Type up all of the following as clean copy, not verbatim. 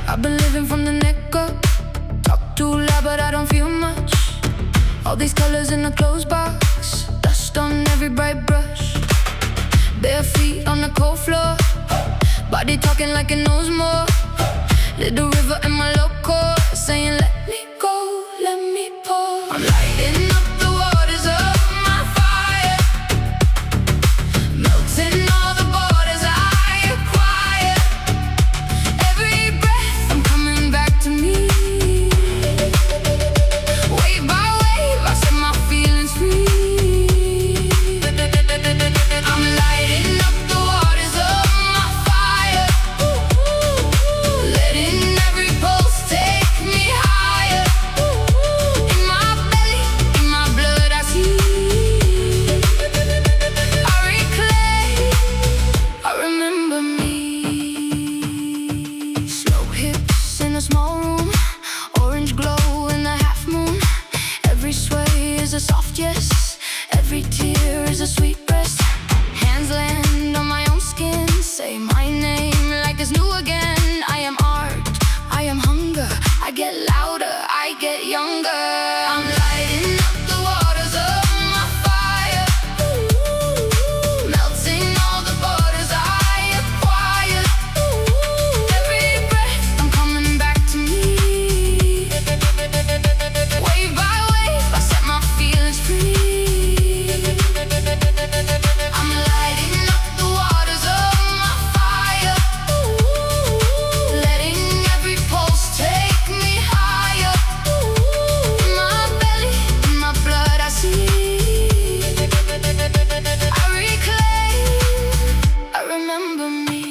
I've been living from the neck up. Talk too loud but I don't feel much. All these colors in a clothes box, dust on every bright brush. Bare feet on the cold floor, body talking like it knows more. Little river in my loco, saying let me go, let me pour. I'm lighting up the waters of my fire, melting all the borders I acquire. Every breath I'm coming back to me. Wave by wave I set my feelings free. I'm lighting up the waters of my fire, letting every pulse take me higher. In my belly, in my blood I see, I reclaim, I remember me. Slow hips in a small room, orange glow in the half moon. Every sway is a soft yes, every tear is a sweet breast. Hands land on my own skin, say my name like it's new again. I am art, I am hunger, I get louder, I get younger. I'm lighting up the waters of my fire, melting all the borders I acquire. Every breath I'm coming back to me. Wave by wave I set my feelings free. I'm lighting up the waters of my fire, letting every pulse take me higher. In my belly, in my blood I see, I reclaim, I remember me.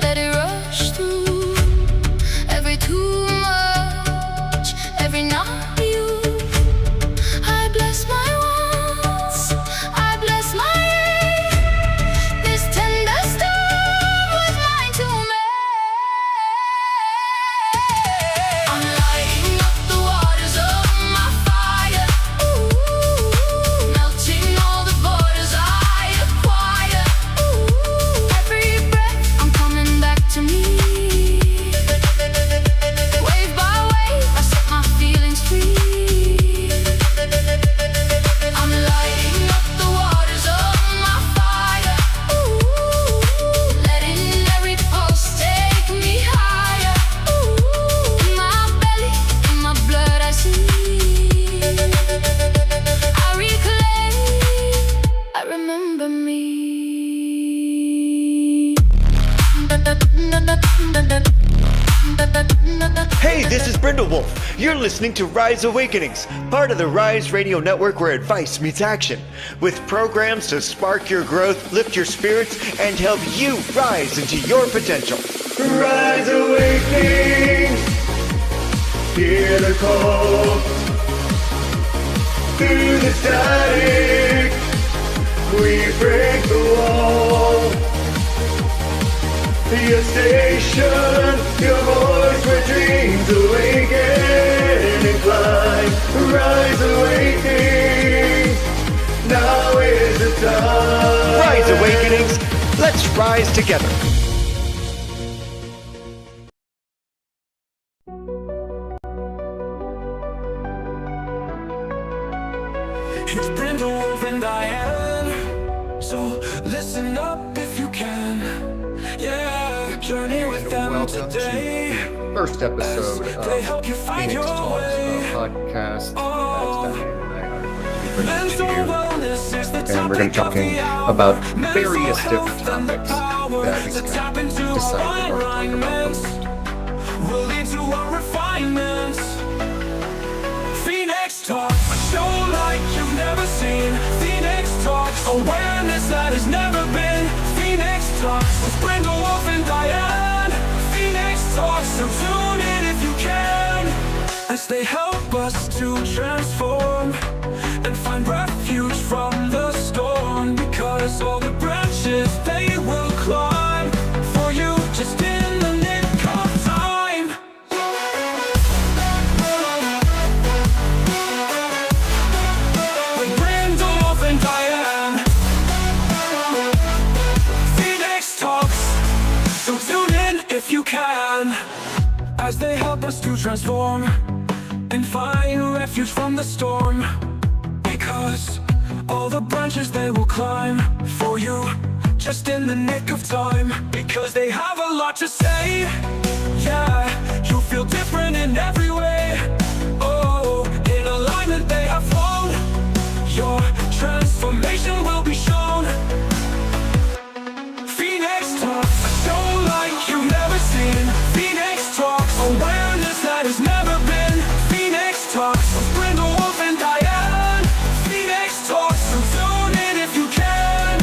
Let it rush through. Every too much, every not you. I bless my wants, I bless my aim. This tender storm was mine to make. I'm lighting up the waters of my fire, melting all the borders I acquire. Every breath I'm coming back to me. Wave by wave I set my feelings free. I'm lighting up the waters of my fire, letting every pulse take me higher. In my belly, in my blood I see, I reclaim, I remember me. Hey, this is Brindlewolf. You're listening to Rise Awakenings, part of the Rise Radio Network where advice meets action, with programs to spark your growth, lift your spirits, and help you rise into your potential. Rise Awakenings, hear the call. Through the static, we break the wall. Your station, your voice where dreams awaken and climb. Rise Awakenings, now is the time. Rise Awakenings, let's rise together. It's Brindlewolf and Diane, so listen up if you can. Yeah, journey with them Welcome today. to the first episode of They help you find Phoenix your Talks, way. a podcast Oh. that Diane and I are going to be bringing Mental to you. wellness is the And we're going to be topic of talking the hour. about Mental various health different and the topics power that we to tap into decided we're going to talk alignment about. will lead to a refinement. Phoenix Talks, a show like you've never seen. Phoenix Talks, awareness that has never been. Phoenix Talks with Brindlewolf and Diane. Phoenix Talks, so tune in if you can. as they help us to transform and find refuge from the storm. Because all the branches they will climb for you just in the nick of time. With Brindlewolf and Diane, Phoenix talks, so tune in if you can, as they help us to transform and find refuge from the storm. Because all the branches they will climb for you just in the nick of time. Because they have a lot to say, yeah, you'll feel different in every way. Oh, in alignment they have flown, your transformation will be shown. Phoenix talks, a show like you've never seen. Phoenix talks, awareness that has never been. Phoenix talks, with Brindlewolf and Diane. Phoenix talks, so tune in if you can.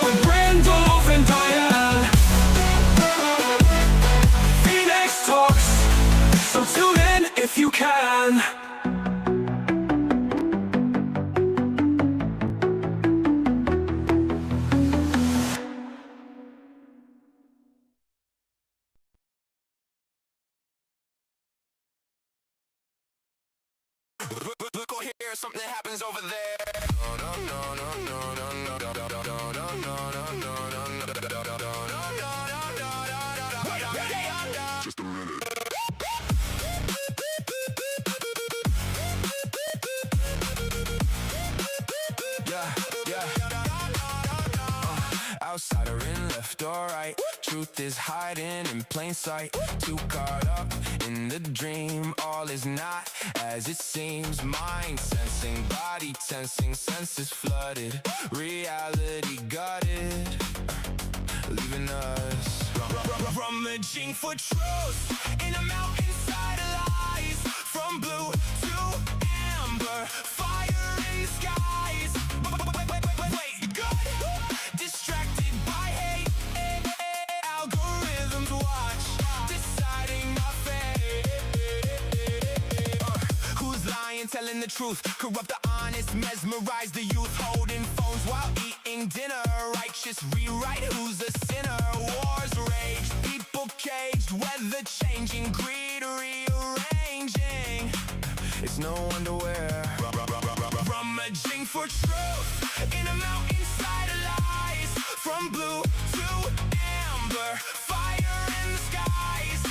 With Brindlewolf and Diane, Phoenix talks, so tune in if you can. Look over here, something happens over there. No, no, no, no, no, no, no, no, no, no, no, no, no, no. Just a minute. Yeah, yeah. Outsider in left or right, truth is hiding in plain sight. Too caught up in the dream, all is not as it seems. Mind sensing, body tensing, senses flooded, reality gutted, leaving us rummaging for truth in a mountainside of lies. From blue to amber, fire in the skies. Wait, good? Distracted by hate, algorithms watch, deciding my fate. Who's lying, telling the truth? Corrupt the honest, mesmerize the youth. Holding phones while eating dinner. Righteous rewrite, who's the sinner? Wars rage, people caged, weather changing, greed rearranging. It's no wonder we're rummaging for truth in a mountainside of lies. From blue to amber, fire in the skies.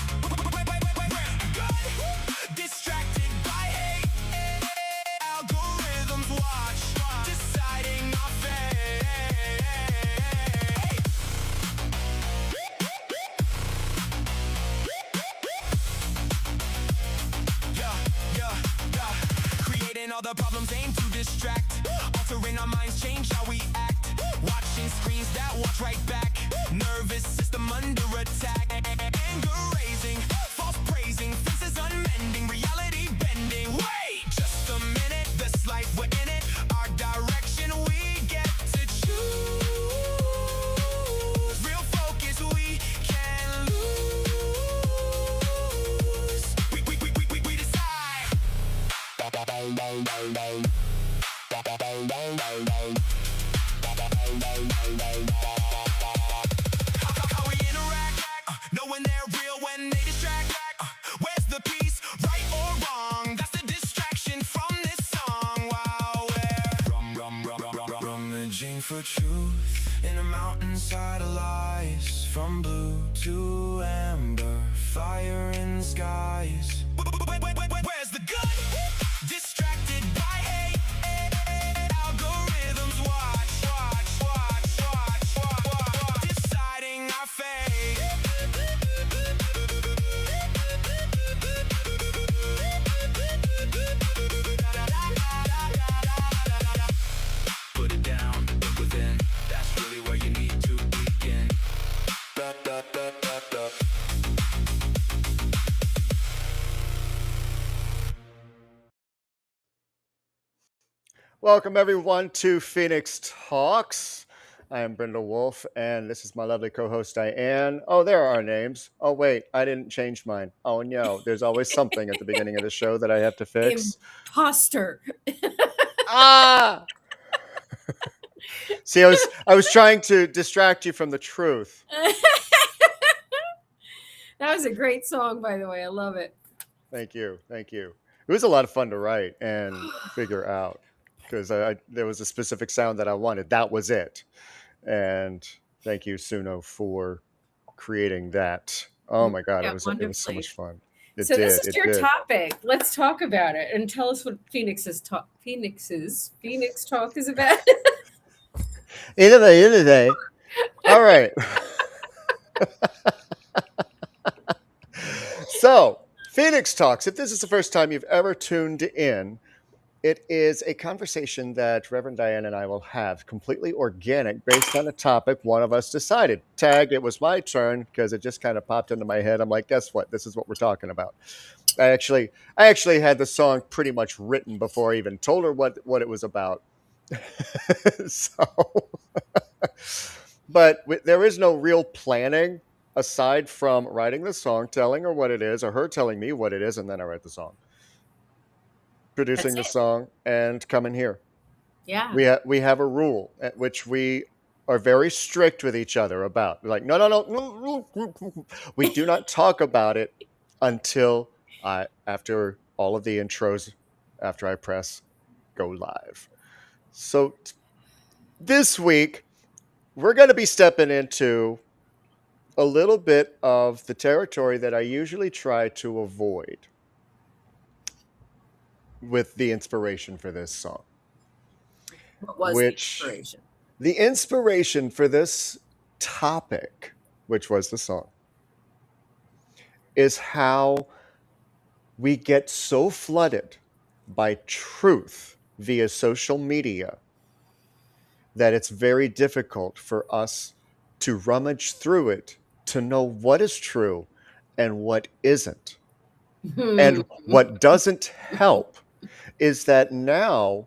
Good? Distracted by hate, algorithms watch, deciding our fate. Yeah. Creating all the problems aimed to distract, altering our minds, change how we act. Watching screens that watch right back, nervous system under attack. Anger raising, false praising, faces unmending, reality bending. Wait, just a minute, this life we're in it, our direction we get to choose. Real focus we can lose. We decide. How we interact, knowing they're real when they distract. Where's the peace, right or wrong? That's the distraction from this song. While we're rummaging for truth in a mountainside of lies. From blue to amber, fire in the skies. Where's the good? Distracted by hate, algorithms watch, deciding our fate. Put it down, look within. That's really where you need to begin. Welcome everyone to Phoenix Talks. I am Brindlewolf, and this is my lovely co-host Diane. Oh, there are our names. Oh wait, I didn't change mine. Oh no, there's always something at the beginning of the show that I have to fix. Imposter. Ah! See, I was trying to distract you from the truth. That was a great song, by the way. I love it. Thank you. It was a lot of fun to write and figure out because there was a specific sound that I wanted. That was it. And thank you, Suno, for creating that. Oh my God, Yeah, it was so wonderfully. much fun. So this is your topic. Let's talk about it and tell us what Phoenix Talk is about. Anyway. All right. So, Phoenix Talks. If this is the first time you've ever tuned in, it is a conversation that Reverend Diane and I will have, completely organic, based on a topic one of us decided. Tag, it was my turn because it just kind of popped into my head. I'm like, guess what? This is what we're talking about. I actually had the song pretty much written before I even told her what it was about. But there is no real planning aside from writing the song, telling her what it is, or her telling me what it is, and then I write the song. Producing the song and coming here. Yeah. We have a rule at which we are very strict with each other about. Like, no. We do not talk about it until after all of the intros, after I press go live. So this week, we're going to be stepping into a little bit of the territory that I usually try to avoid with the inspiration for this song. What was the inspiration? The inspiration for this topic, which was the song, is how we get so flooded by truth via social media that it's very difficult for us to rummage through it to know what is true and what isn't. And what doesn't help is that now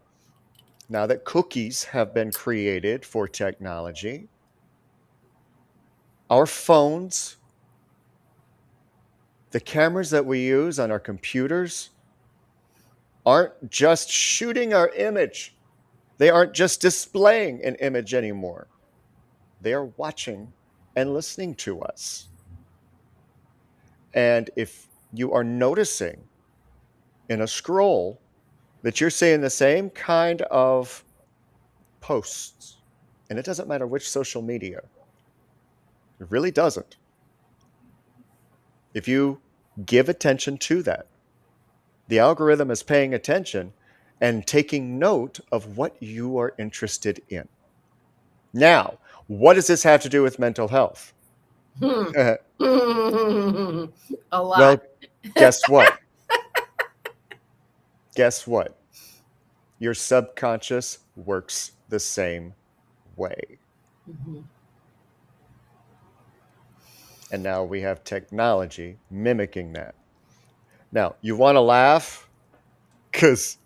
that cookies have been created for technology, our phones, the cameras that we use on our computers aren't just shooting our image. They aren't just displaying an image anymore. They are watching and listening to us. And if you are noticing in a scroll that you're seeing the same kind of posts, and it doesn't matter which social media, it really doesn't. If you give attention to that, the algorithm is paying attention and taking note of what you are interested in. Now, what does this have to do with mental health? A lot. Well, guess what? Guess what? Your subconscious works the same way. Mm-hmm. And now we have technology mimicking that. Now, you want to laugh? Because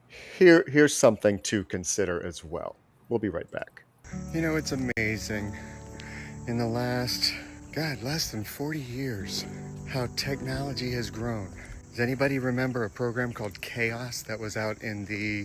here's something to consider as well. We'll be right back. You know, it's amazing. In the less than 40 years, how technology has grown. Does anybody remember a program called Chaos that was out in the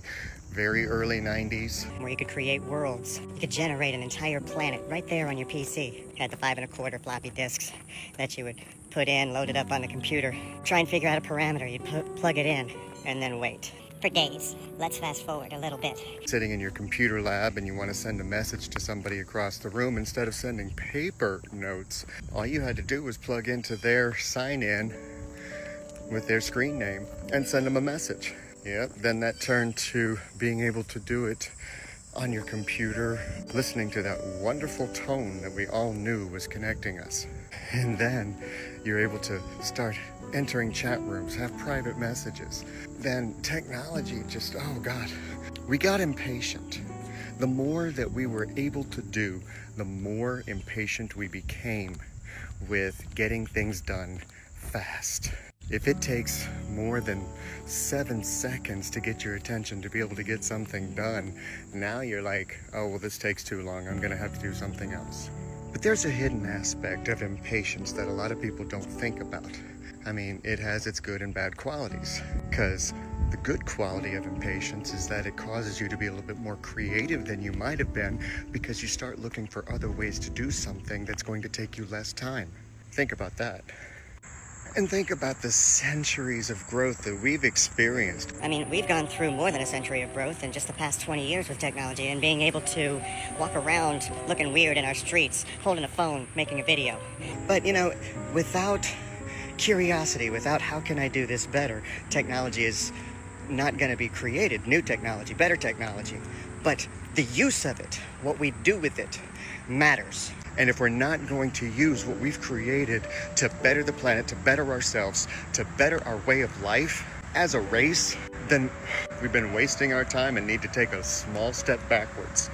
very early 90s? Where you could create worlds. You could generate an entire planet right there on your PC. Had the 5 1/4 floppy disks that you would put in, load it up on the computer. Try and figure out a parameter. You'd plug it in, and then wait. For days. Let's fast forward a little bit. Sitting in your computer lab and you want to send a message to somebody across the room, instead of sending paper notes, all you had to do was plug into their sign-in with their screen name and send them a message. Yep, then that turned to being able to do it on your computer, listening to that wonderful tone that we all knew was connecting us. And then you're able to start entering chat rooms, have private messages. Then technology just, oh God, we got impatient. The more that we were able to do, the more impatient we became with getting things done fast. If it takes more than 7 seconds to get your attention to be able to get something done, now you're like, oh, well, this takes too long. I'm going to have to do something else. But there's a hidden aspect of impatience that a lot of people don't think about. I mean, it has its good and bad qualities, because the good quality of impatience is that it causes you to be a little bit more creative than you might have been, because you start looking for other ways to do something that's going to take you less time. Think about that. And think about the centuries of growth that we've experienced. I mean, we've gone through more than a century of growth in just the past 20 years with technology and being able to walk around looking weird in our streets, holding a phone, making a video. But, you know, without curiosity, without how can I do this better, technology is not going to be created. New technology, better technology. But the use of it, what we do with it, matters. And if we're not going to use what we've created to better the planet, to better ourselves, to better our way of life as a race, then we've been wasting our time and need to take a small step backwards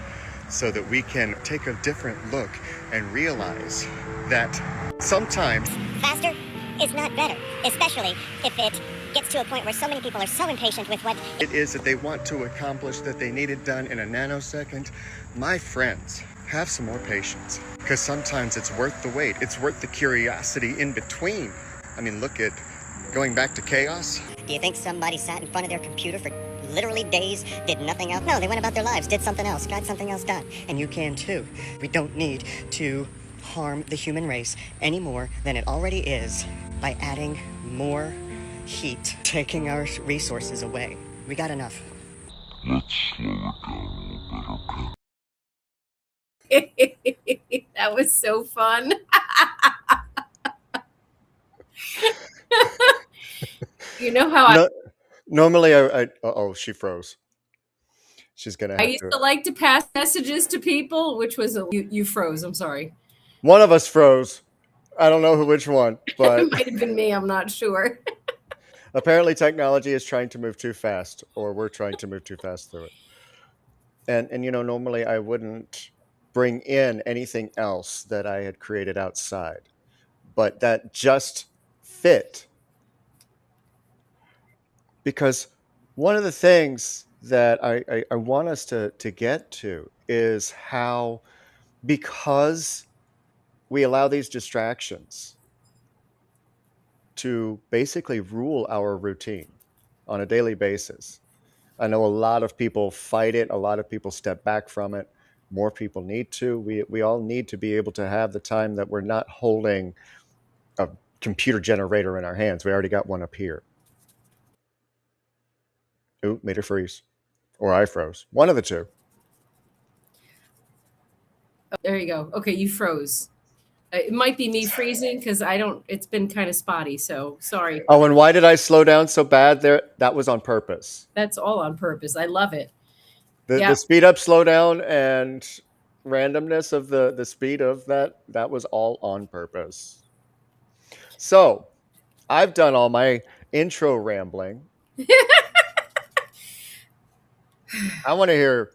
so that we can take a different look and realize that sometimes faster is not better, especially if it gets to a point where so many people are so impatient with what it is that they want to accomplish, that they need it done in a nanosecond. My friends, have some more patience, because sometimes it's worth the wait. It's worth the curiosity in between. I mean, look at going back to chaos. Do you think somebody sat in front of their computer for literally days, did nothing else? No, they went about their lives, did something else, got something else done. And you can too. We don't need to harm the human race any more than it already is by adding more heat, taking our resources away. We got enough. Let's slow it down a little bit, okay? That was so fun. You know how No, normally, oh, she froze. She's gonna I have used to like to pass messages to people, which was you froze. I'm sorry. One of us froze. I don't know which one, but It might have been me. I'm not sure. apparently technology is trying to move too fast, or we're trying to move too fast through it. And you know, normally I wouldn't bring in anything else that I had created outside, but that just fit, because one of the things that I want us to get to is how, because we allow these distractions to basically rule our routine on a daily basis. I know a lot of people fight it. A lot of people step back from it. More people need to. We all need to be able to have the time that we're not holding a computer generator in our hands. We already got one up here. Ooh, made her freeze. Or I froze. One of the two. Oh, there you go. Okay, you froze. It might be me freezing because it's been kind of spotty. So sorry. Oh, and why did I slow down so bad there? That was on purpose. That's all on purpose. I love it. The speed up, slow down, and randomness of the speed of that was all on purpose. So I've done all my intro rambling. I want to hear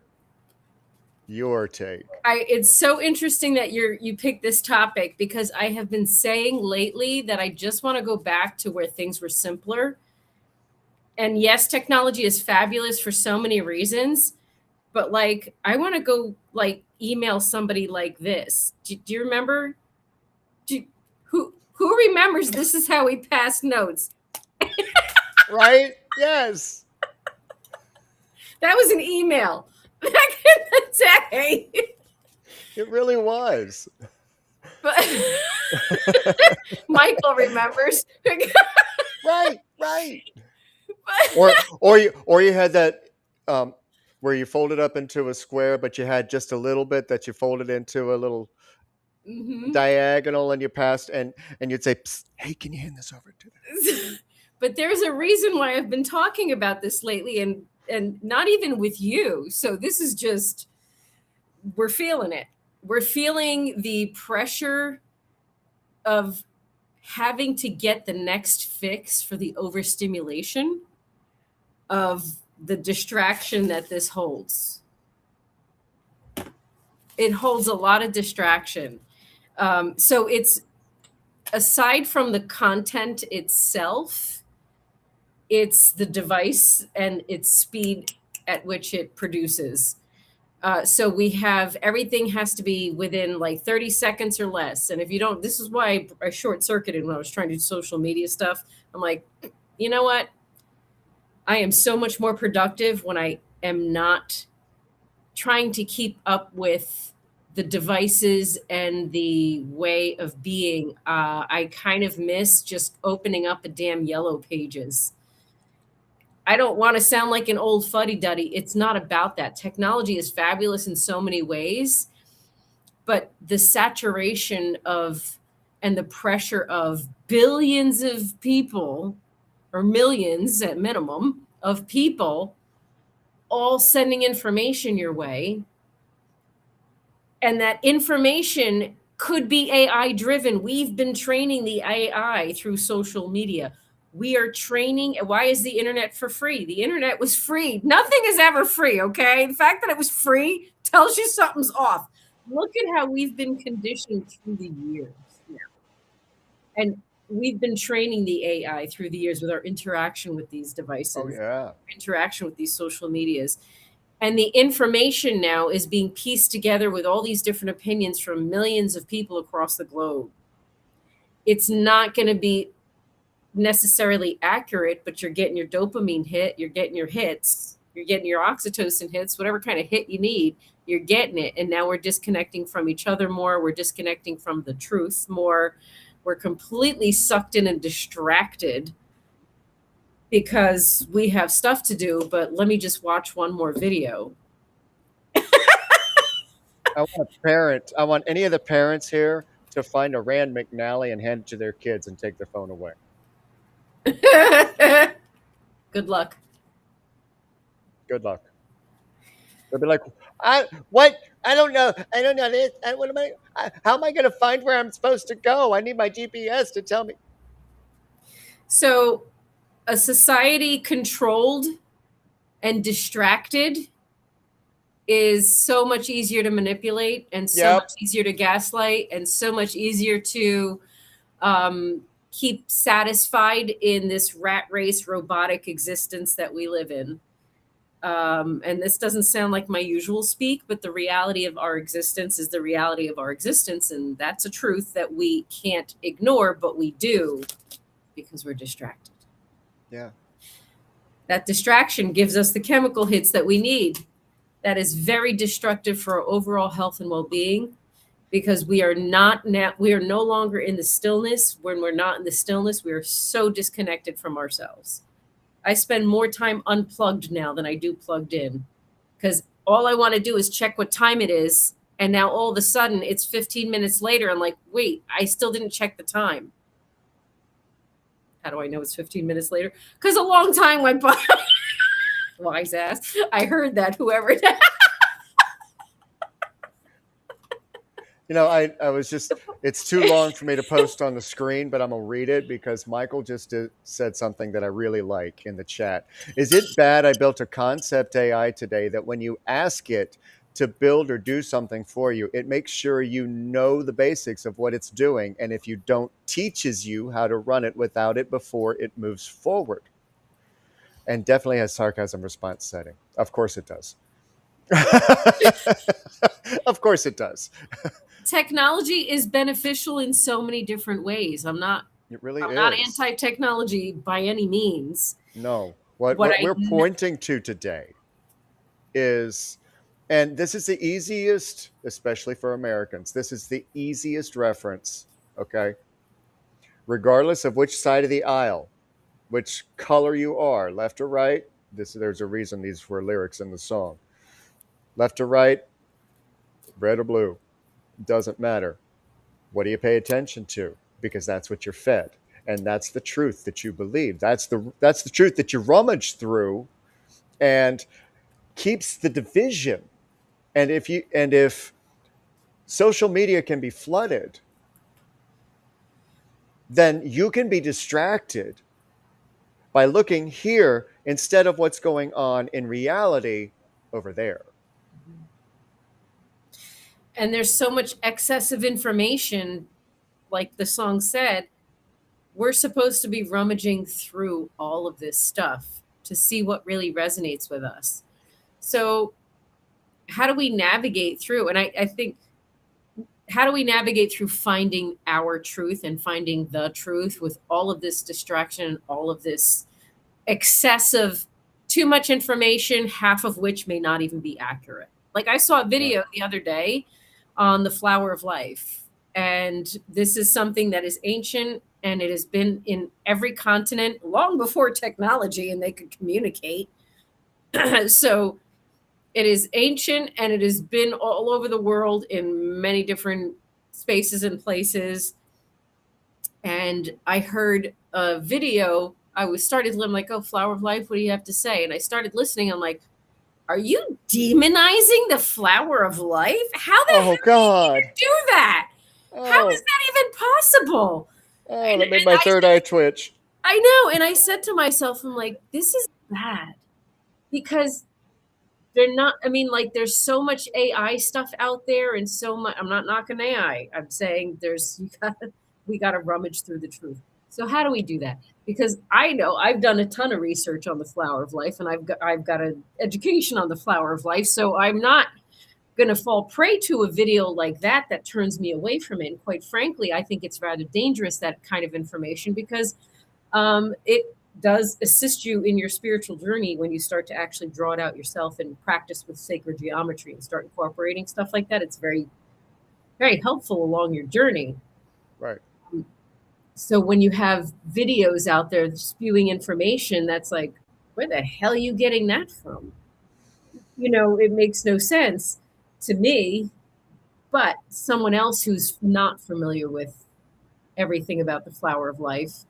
your take. It's so interesting that you picked this topic, because I have been saying lately that I just want to go back to where things were simpler. And yes, technology is fabulous for so many reasons, but like I want to go like email somebody like this. Do you remember? Who remembers this is how we pass notes? Right? Yes. That was an email back in the day. It really was. But Michael remembers. Right. Or you had that where you folded up into a square, but you had just a little bit that you folded into a little diagonal, and you passed, and you'd say, "Hey, can you hand this over to them?" But there's a reason why I've been talking about this lately, and not even with you. So this is just, we're feeling it. We're feeling the pressure of having to get the next fix for the overstimulation of the distraction that this holds. It holds a lot of distraction. So it's aside from the content itself, it's the device and its speed at which it produces. So we have everything has to be within like 30 seconds or less. And if you don't, this is why I short circuited when I was trying to do social media stuff. I'm like, you know what? I am so much more productive when I am not trying to keep up with the devices and the way of being. I kind of miss just opening up a damn Yellow Pages. I don't want to sound like an old fuddy-duddy. It's not about that. Technology is fabulous in so many ways, but the saturation of and the pressure of billions of people, or millions at minimum, of people all sending information your way, and that information could be AI driven. We've been training the AI through social media. We are training. Why is the internet for free? The internet was free. Nothing is ever free, okay? The fact that it was free tells you something's off. Look at how we've been conditioned through the years now. And we've been training the AI through the years with our interaction with these devices, Oh, yeah. interaction with these social medias. And the information now is being pieced together with all these different opinions from millions of people across the globe. It's not going to be necessarily accurate, but you're getting your dopamine hit, you're getting your hits, you're getting your oxytocin hits, whatever kind of hit you need, you're getting it. And now we're disconnecting from each other more. We're disconnecting from the truth more. We're completely sucked in and distracted because we have stuff to do, but let me just watch one more video. I want any of the parents here to find a Rand McNally and hand it to their kids and take their phone away. Good luck. Good luck. They'll be like, what? I don't know. I don't know this. How am I going to find where I'm supposed to go? I need my GPS to tell me. So a society controlled and distracted is so much easier to manipulate and so much easier to gaslight and so much easier to keep satisfied in this rat race robotic existence that we live in. And this doesn't sound like my usual speak, but the reality of our existence is the reality of our existence. And that's a truth that we can't ignore, but we do because we're distracted. Yeah. That distraction gives us the chemical hits that we need. That is very destructive for our overall health and well-being because we are no longer in the stillness. When we're not in the stillness, we are so disconnected from ourselves. I spend more time unplugged now than I do plugged in because all I want to do is check what time it is. And now all of a sudden it's 15 minutes later. I'm like, wait, I still didn't check the time. How do I know it's 15 minutes later? Because a long time went by. Wise ass. I heard that, whoever. You know, I was just, it's too long for me to post on the screen, but I'm going to read it because Michael just said something that I really like in the chat. Is it bad I built a concept AI today that when you ask it to build or do something for you, it makes sure you know the basics of what it's doing. And if you don't, teaches you how to run it without it before it moves forward. And definitely has sarcasm response setting. Of course it does. Of course it does. Technology is beneficial in so many different ways. I'm not anti-technology by any means. No. What we're pointing to today is, and this is the easiest, especially for Americans, this is the easiest reference, okay? Regardless of which side of the aisle, which color you are, left or right, there's a reason these were lyrics in the song. Left or right, red or blue, doesn't matter. What do you pay attention to? Because that's what you're fed. And that's the truth that you believe. That's the truth that you rummage through and keeps the division. And if social media can be flooded, then you can be distracted by looking here instead of what's going on in reality over there. And there's so much excessive information like the song said, we're supposed to be rummaging through all of this stuff to see what really resonates with us. So how do we navigate through? And I think, how do we navigate through finding our truth and finding the truth with all of this distraction, all of this excessive, too much information, half of which may not even be accurate? Like I saw a video the other day on the flower of life. And this is something that is ancient, and it has been in every continent long before technology and they could communicate. So it is ancient, and it has been all over the world in many different spaces and places. And I heard a video. I started to like, oh, flower of life, what do you have to say? And I started listening. I'm like, are you demonizing the flower of life? How the hell God. do you do that? How is that even possible? Oh, that made my third eye twitch. I know. And I said to myself, I'm like, this is bad. Because they're not, I mean, like, there's so much AI stuff out there, and so much. I'm not knocking AI. I'm saying we got to rummage through the truth. So how do we do that? Because I know I've done a ton of research on the flower of life, and I've got an education on the flower of life. So I'm not going to fall prey to a video like that turns me away from it. And quite frankly, I think it's rather dangerous, that kind of information, because it does assist you in your spiritual journey when you start to actually draw it out yourself and practice with sacred geometry and start incorporating stuff like that. It's very, very helpful along your journey. Right. So when you have videos out there spewing information, that's like, where the hell are you getting that from? It makes no sense to me, but someone else who's not familiar with everything about the flower of life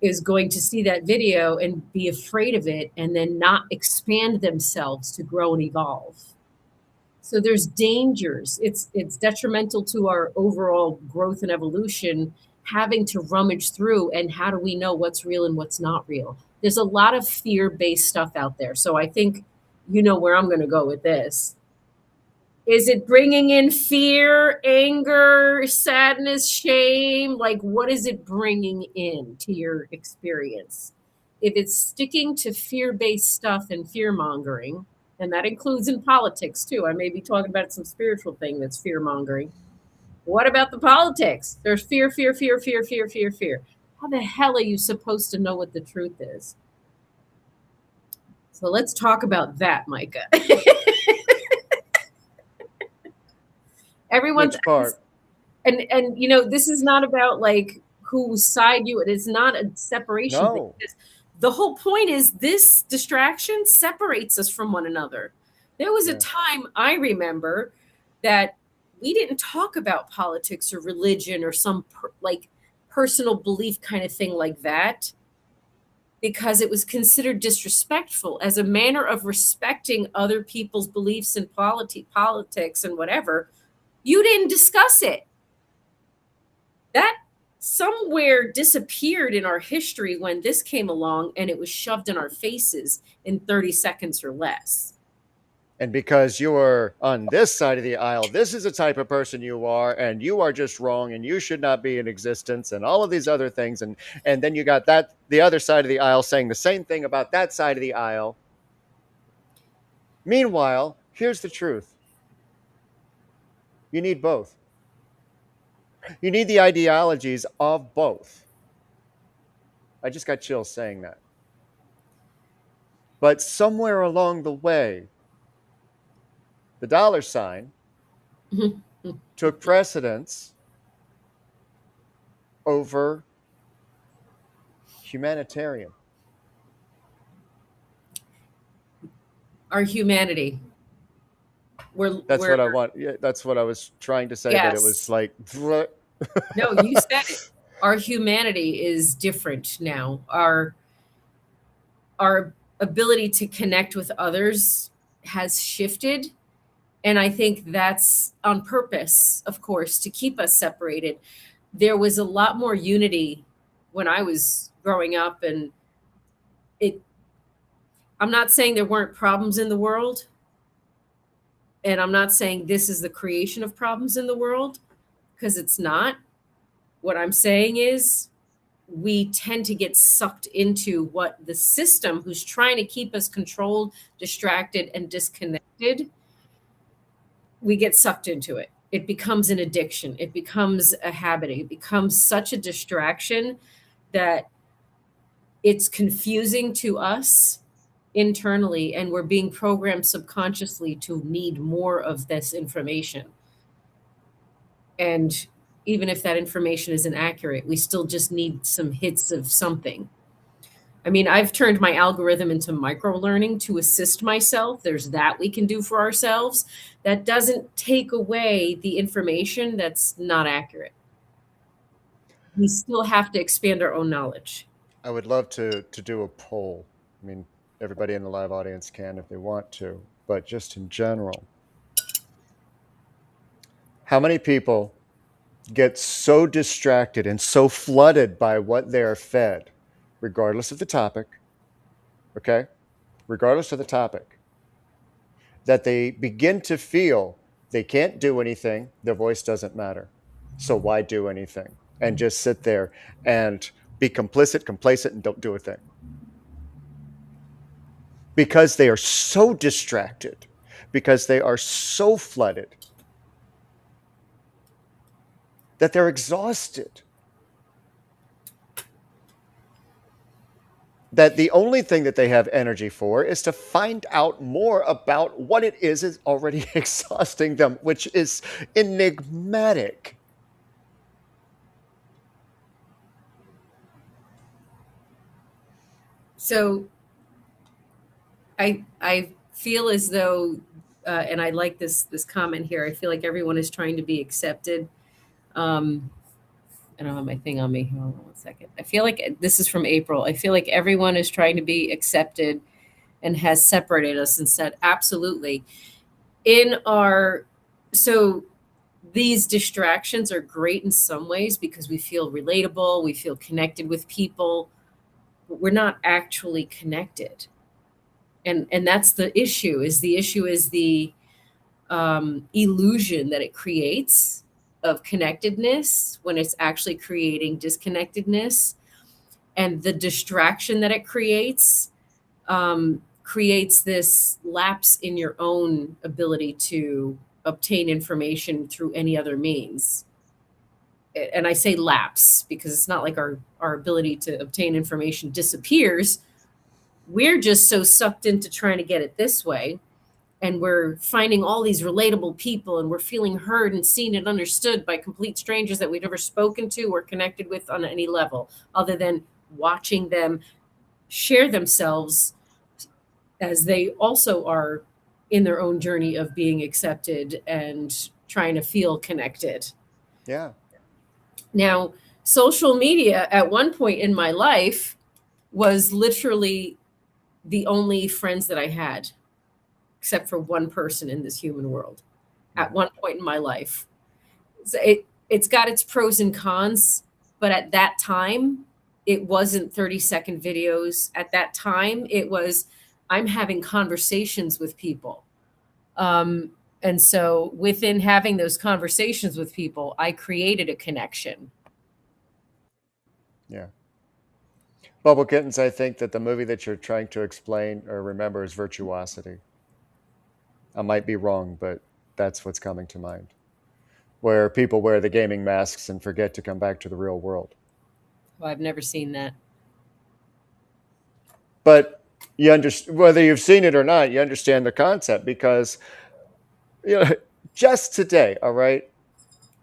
is going to see that video and be afraid of it, and then not expand themselves to grow and evolve. So there's dangers. It's detrimental to our overall growth and evolution, having to rummage through. And how do we know what's real and what's not real? There's a lot of fear-based stuff out there. So I think you know where I'm going to go with this. Is it bringing in fear, anger, sadness, shame? Like, what is it bringing in to your experience? If it's sticking to fear-based stuff and fear-mongering, and that includes in politics too. I may be talking about some spiritual thing that's fear-mongering. What about the politics? There's fear, fear, fear, fear, fear, fear, fear. How the hell are you supposed to know what the truth is? So let's talk about that, Michka. Everyone's Which part? And this is not about like whose side you. It is not a separation. No. The whole point is this distraction separates us from one another. There was a time I remember that we didn't talk about politics or religion or some personal belief kind of thing like that, because it was considered disrespectful as a manner of respecting other people's beliefs in politics and whatever. You didn't discuss it. That somewhere disappeared in our history when this came along, and it was shoved in our faces in 30 seconds or less. And because you are on this side of the aisle, this is the type of person you are, and you are just wrong, and you should not be in existence, and all of these other things. And then you got the other side of the aisle saying the same thing about that side of the aisle. Meanwhile, here's the truth. You need both. You need the ideologies of both. I just got chills saying that. But somewhere along the way, the dollar sign took precedence over humanitarian. Our humanity. That's what I want. Yeah, that's what I was trying to say. Yes. That it was like. No, you said it. Our humanity is different now. Our ability to connect with others has shifted. And I think that's on purpose, of course, to keep us separated. There was a lot more unity when I was growing up, and I'm not saying there weren't problems in the world. And I'm not saying this is the creation of problems in the world, because it's not. what I'm saying is we tend to get sucked into what the system, who's trying to keep us controlled, distracted, and disconnected, we get sucked into it. It becomes an addiction. It becomes a habit. It becomes such a distraction that it's confusing to us internally, and we're being programmed subconsciously to need more of this information. And even if that information isn't accurate, we still just need some hits of something. I mean, I've turned my algorithm into micro learning to assist myself. There's that we can do for ourselves. That doesn't take away the information that's not accurate. We still have to expand our own knowledge. I would love to do a poll. I mean, everybody in the live audience can if they want to, but just in general, how many people get so distracted and so flooded by what they are fed, regardless of the topic, okay? Regardless of the topic, that they begin to feel they can't do anything, their voice doesn't matter. So why do anything? And just sit there and be complicit, complacent, and don't do a thing. Because they are so distracted, because they are so flooded, that they're exhausted. That the only thing that they have energy for is to find out more about what it is already exhausting them, which is enigmatic. So I feel as though, and I like this comment here. I feel like everyone is trying to be accepted. I don't have my thing on me. Hold on 1 second. I feel like this is from April. I feel like everyone is trying to be accepted and has separated us and said, absolutely. So these distractions are great in some ways because we feel relatable, we feel connected with people, but we're not actually connected. And that's the issue. The issue is the illusion that it creates of connectedness when it's actually creating disconnectedness, and the distraction that it creates creates this lapse in your own ability to obtain information through any other means. And I say lapse because it's not like our ability to obtain information disappears. We're just so sucked into trying to get it this way. And we're finding all these relatable people, and we're feeling heard and seen and understood by complete strangers that we've never spoken to or connected with on any level, other than watching them share themselves as they also are in their own journey of being accepted and trying to feel connected. Yeah. Now, social media at one point in my life was literally the only friends that I had, except for one person in this human world at one point in my life. So it's got its pros and cons, but at that time, it wasn't 30-second videos. At that time, it was, I'm having conversations with people. And so within having those conversations with people, I created a connection. Yeah. Bubble Kittens, I think that the movie that you're trying to explain or remember is Virtuosity. I might be wrong, but that's what's coming to mind. Where people wear the gaming masks and forget to come back to the real world. Well, I've never seen that. But you understand, whether you've seen it or not, you understand the concept because, just today, all right,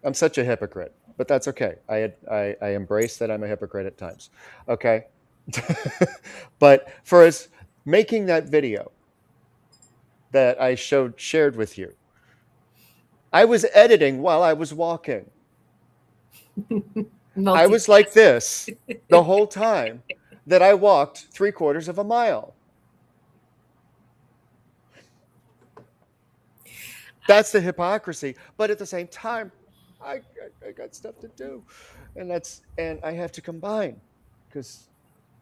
I'm such a hypocrite, but that's okay. I embrace that I'm a hypocrite at times, okay? But for us making that video that I shared with you, I was editing while I was walking. I was like this the whole time that I walked 3/4 of a mile. That's the hypocrisy. But at the same time, I got stuff to do, and I have to combine because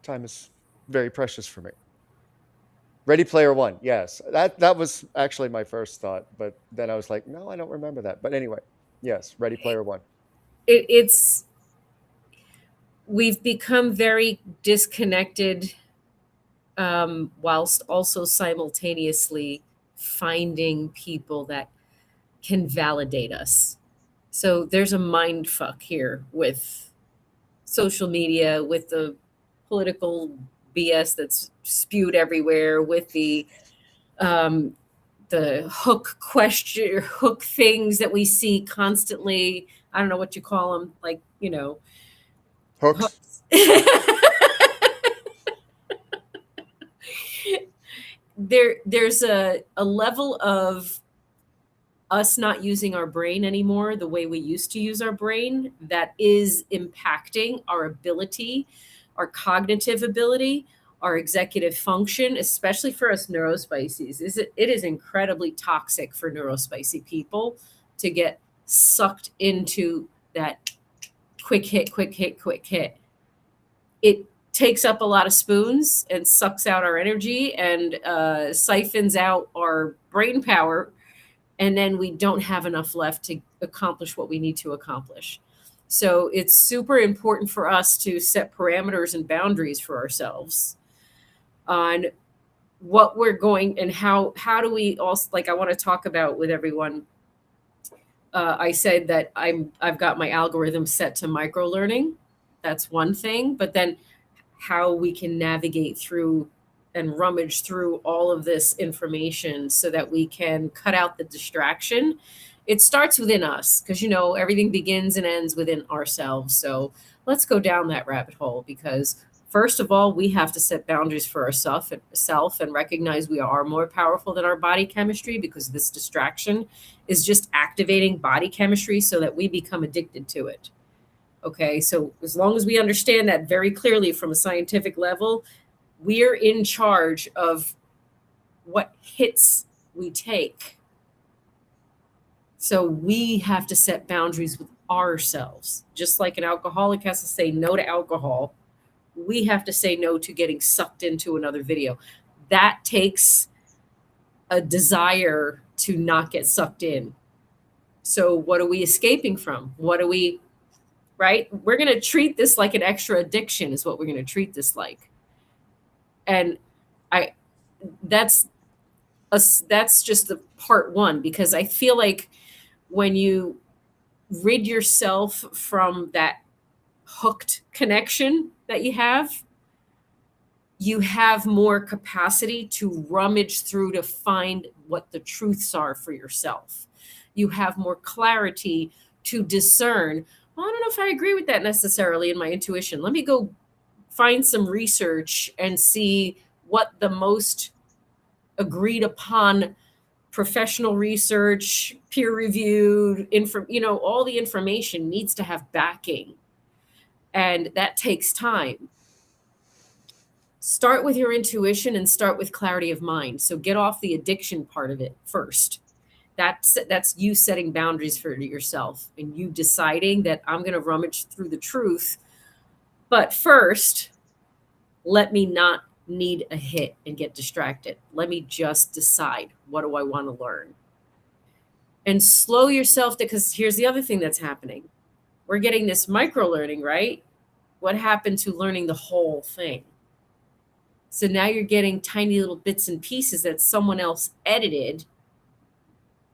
time is very precious for me. Ready Player One, yes, that was actually my first thought, but then I was like, no, I don't remember that. But anyway, yes, Ready Player One. It's we've become very disconnected, whilst also simultaneously finding people that can validate us. So there's a mind fuck here with social media, with the political BS that's spewed everywhere, with the hook things that we see constantly. I don't know what you call them, like, Hooks. hooks. There's a level of us not using our brain anymore the way we used to use our brain that is impacting our ability, our cognitive ability, our executive function, especially for us neurospicies. It is incredibly toxic for neurospicy people to get sucked into that quick hit, quick hit, quick hit. It takes up a lot of spoons and sucks out our energy and siphons out our brain power, and then we don't have enough left to accomplish what we need to accomplish. So it's super important for us to set parameters and boundaries for ourselves on what we're going and how do we also, like, I want to talk about with everyone. I said that I've got my algorithm set to micro learning. That's one thing, but then how we can navigate through and rummage through all of this information so that we can cut out the distraction. It starts within us because, everything begins and ends within ourselves. So let's go down that rabbit hole, because first of all, we have to set boundaries for ourselves and recognize we are more powerful than our body chemistry, because this distraction is just activating body chemistry so that we become addicted to it. Okay, so as long as we understand that very clearly from a scientific level, we're in charge of what hits we take. So we have to set boundaries with ourselves. Just like an alcoholic has to say no to alcohol, we have to say no to getting sucked into another video. That takes a desire to not get sucked in. So what are we escaping from? Right? We're going to treat this like an extra addiction is what we're going to treat this like. And that's just the part one, because I feel like when you rid yourself from that hooked connection that you have more capacity to rummage through to find what the truths are for yourself. You have more clarity to discern, well, I don't know if I agree with that necessarily in my intuition. Let me go find some research and see what the most agreed upon professional research, peer reviewed, all the information needs to have backing. And that takes time. Start with your intuition and start with clarity of mind. So get off the addiction part of it first. That's you setting boundaries for yourself and you deciding that I'm going to rummage through the truth. But first, let me not need a hit and get distracted. Let me just decide, what do I want to learn? And slow yourself, because here's the other thing that's happening. We're getting this micro learning, right? What happened to learning the whole thing? So now you're getting tiny little bits and pieces that someone else edited,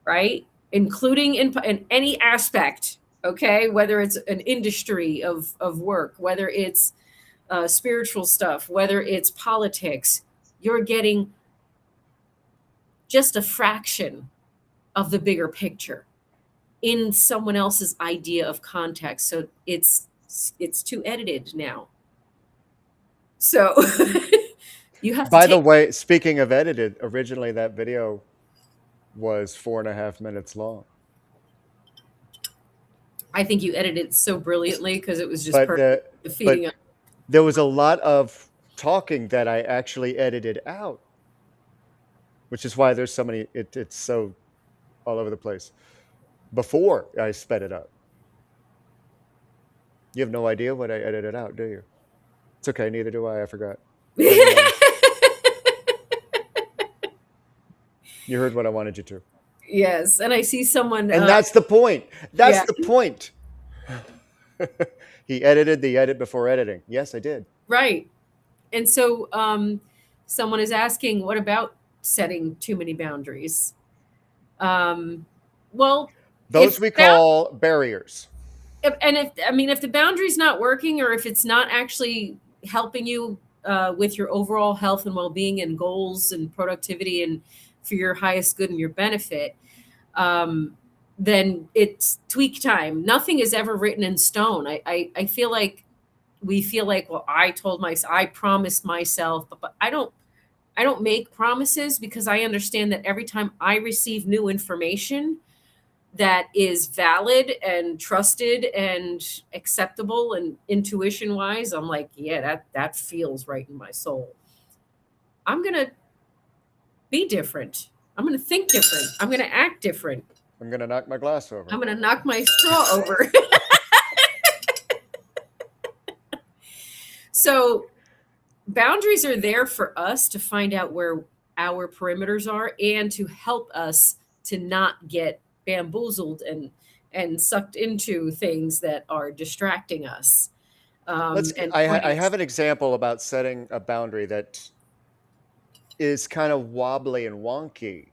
right? Including in any aspect, okay? Whether it's an industry of work, whether it's spiritual stuff, whether it's politics, you're getting just a fraction of the bigger picture in someone else's idea of context. So it's too edited now. So you have to By the way, speaking of edited, originally that video was 4.5 minutes long. I think you edited it so brilliantly because it was just But perfect. The feeding up. there was a lot of talking that I actually edited out, which is why there's so many. It's so all over the place. Before I sped it up, you have no idea what I edited out, do you? It's okay. Neither do I. I forgot. You heard what I wanted you to. Yes, and I see someone. And that's the point. That's the point. He edited the edit before editing. Yes, I did. Right. And so someone is asking, what about setting too many boundaries? Well, Those if we call barriers. if the boundary's not working, or if it's not actually helping you with your overall health and well-being and goals and productivity and for your highest good and your benefit, then it's tweak time. Nothing is ever written in stone. I feel like we feel like, well, I promised myself, but I don't make promises, because I understand that every time I receive new information that is valid and trusted and acceptable and intuition wise, I'm like, yeah, that feels right in my soul. I'm going to be different. I'm going to think different. I'm going to act different. I'm going to knock my glass over. I'm going to knock my straw over. So boundaries are there for us to find out where our perimeters are, and to help us to not get bamboozled and sucked into things that are distracting us. I have an example about setting a boundary that is kind of wobbly and wonky.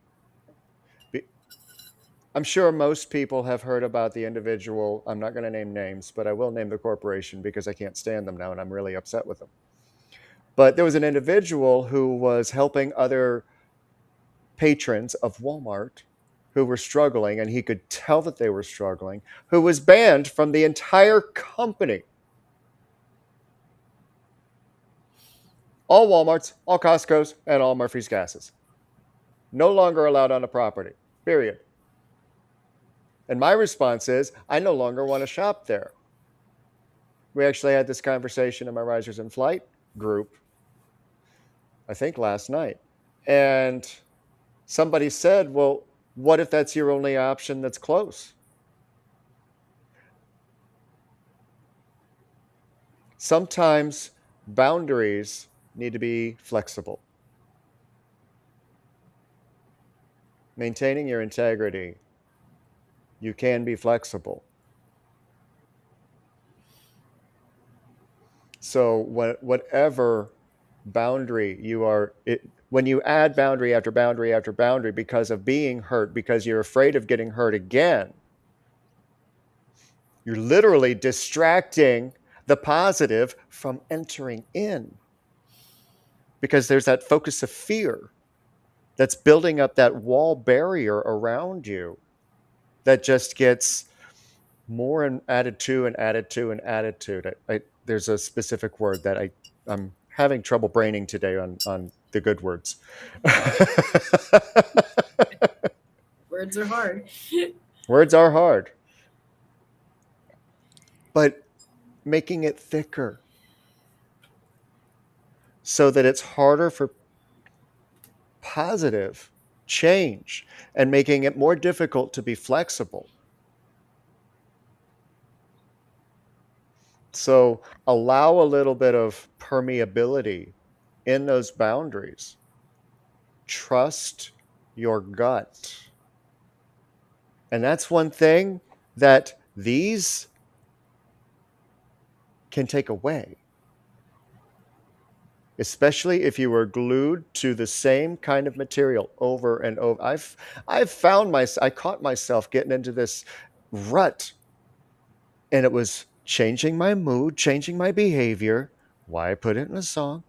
I'm sure most people have heard about the individual. I'm not going to name names, but I will name the corporation because I can't stand them now and I'm really upset with them. But there was an individual who was helping other patrons of Walmart who were struggling, and he could tell that they were struggling, who was banned from the entire company. All Walmarts, all Costco's, and all Murphy's Gases. No longer allowed on the property, period. And my response is, I no longer want to shop there. We actually had this conversation in my Risers in Flight group, I think last night. And somebody said, well, what if that's your only option that's close? Sometimes boundaries need to be flexible. Maintaining your integrity, you can be flexible. So whatever boundary you are, when you add boundary after boundary after boundary because of being hurt, because you're afraid of getting hurt again, you're literally distracting the positive from entering in. Because there's that focus of fear that's building up that wall barrier around you that just gets more and added to and added to and added to. There's a specific word that I'm having trouble braining today on the good words. Words are hard. Words are hard. But making it thicker so that it's harder for positive change and making it more difficult to be flexible. So allow a little bit of permeability in those boundaries. Trust your gut. And that's one thing that these can take away. Especially if you were glued to the same kind of material over and over. I caught myself getting into this rut, and it was changing my mood, changing my behavior. Why I put it in a song.